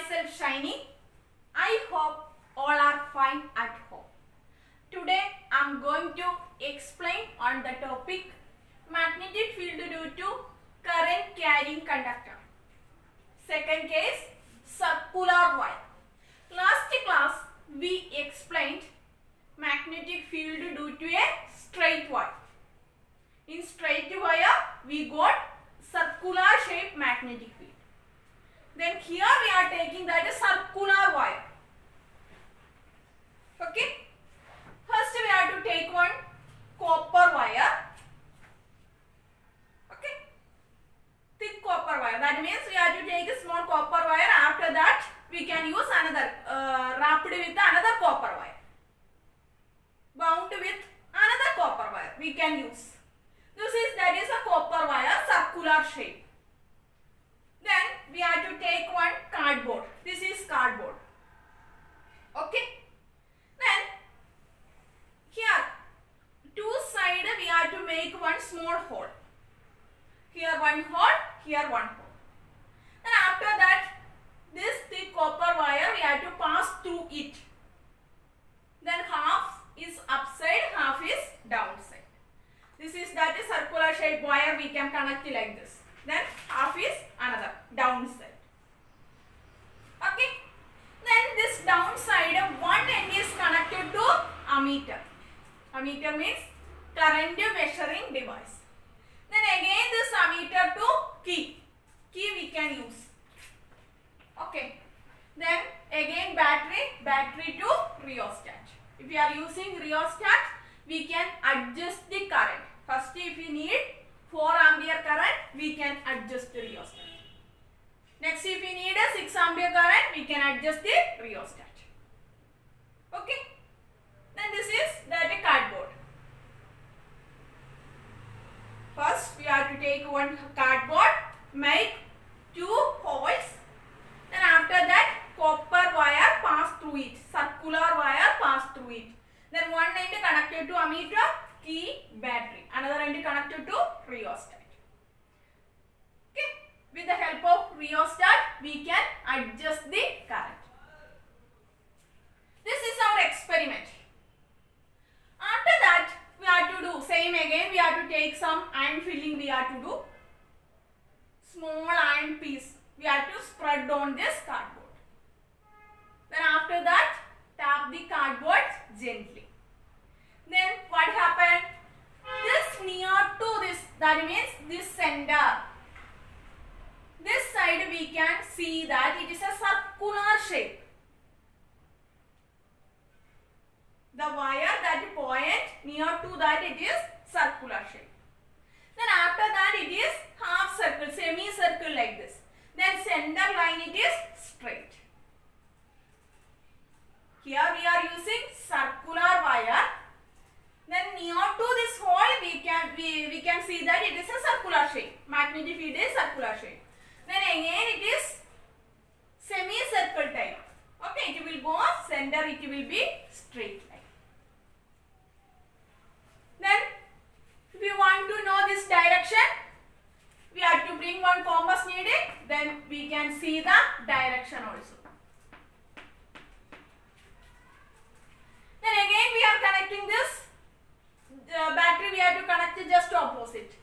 myself Shiny. I hope all are fine at home. Today I am going to explain on the topic magnetic field due to current carrying conductor. Second case, circular wire. Last class we explained magnetic field due to a straight wire. In straight wire we got circular shape magnetic field. Then here we are taking that is circular wire. Okay. First we have to take one copper wire. Okay. Thick copper wire. That means we have to take a small copper wire. After that we can use another wrapped with another copper wire. Bound with another copper wire we can use. That is a copper wire, circular shape. Then we have to take one cardboard. This is cardboard. Okay. Then here two sides we have to make one small hole. Here one hole, here one hole. And after that this thick copper wire we have to pass through it. Then half is upside, half is downside. This is that is circular shape wire we can connect like this. Then half is another downside. Okay. Then this downside one end is connected to ammeter. Ammeter means current measuring device. Then again this ammeter to key. Key we can use. Okay. Then again battery to rheostat. If we are using rheostat, we can adjust the current. First if we need 4 ampere current, we can adjust the rheostat. Next if we need a 6 ampere current, we can adjust the rheostat. Okay. Then this is that a cardboard. First we have to take one cardboard, make 2 holes. Then after that copper wire pass through it, circular wire pass through it. Then one end connected to ammeter, key, battery. Another end connected to rheostat. Okay. With the help of rheostat, we can adjust the current. This is our experiment. After that, we have to do same again. We have to take some iron filling. We have to do small iron piece. We have to spread on this cardboard. Then after that, tap the cardboard gently. Then what happened? This near to this, that means this center. This side we can see that it is a circular shape. The wire that point near to that it is circular shape. Then after that it is half circle, semicircle like this. Then center line it is straight. Here we are using circular wire. Then near to this hole we can see that it is a circular shape. Magnetic field is circular shape. Then again it is semicircle type. Okay, it will go center, it will be straight line. Then if you want to know this direction, we have to bring one compass needle. Then we can see the direction also. Then again we are connecting this battery, we have to connect it just opposite.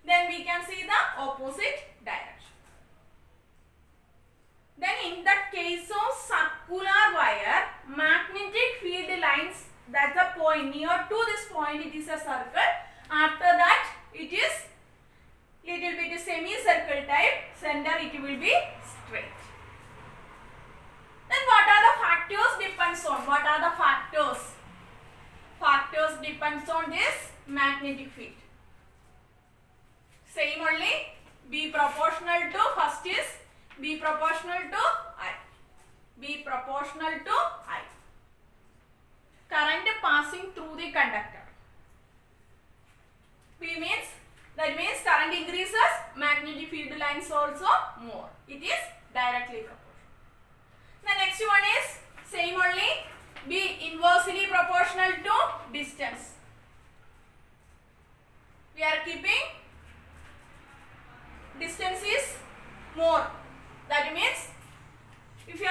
Then we can see the opposite direction. Then in the case of circular wire, magnetic field lines, that's the point. Near to this point it is a circle. After that it is little bit semicircle type. Center it will be straight. Then what are the factors depends on? What are the factors? Factors depends on this magnetic field. Same only. B proportional to, first is B proportional to I. B proportional to I. Current passing through the conductor. B means, that means current increases, magnetic field lines also more. It is directly proportional. The next one is same only. B inversely proportional to distance. We are keeping distance is more. That means if you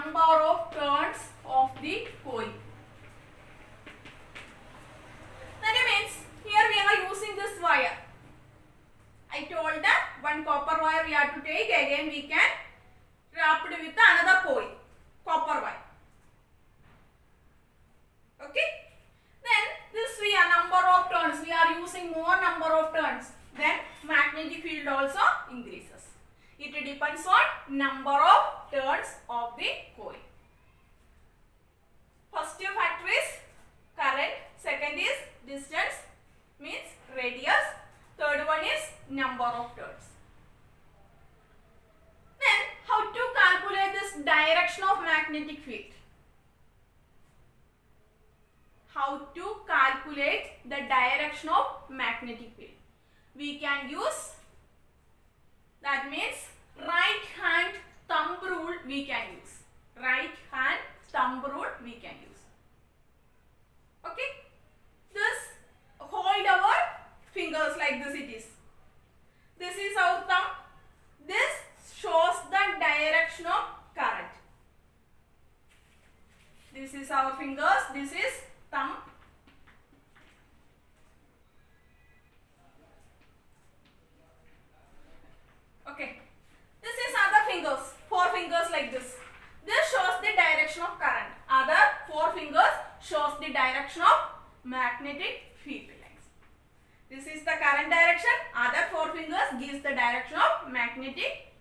number of turns of the coin. That means here we are using this wire. I told that one copper wire we have to take, again we can wrap it with another coin, copper wire. Okay. Then this we are number of turns, we are using more number of turns, then magnetic field also increases. It depends on number of turns of the coin. First factor is current, second is distance, means radius, third one is number of turns. Then how to calculate this direction of magnetic field? How to calculate the direction of magnetic field? We can use, that means right hand thumb rule we can use. Right hand thumb rule we can use. Okay. This hold our fingers like this it is. This is our thumb. This shows the direction of current. This is our fingers. This is thumb. Okay. This is other fingers. 4 fingers like this. This shows the direction of current. Other 4 fingers shows the direction of magnetic field lines. This is the current direction. Other 4 fingers gives the direction of magnetic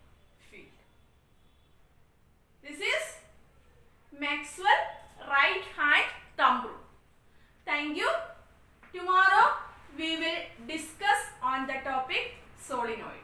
field. This is Maxwell right hand thumb rule. Thank you. Tomorrow we will discuss on the topic solenoid.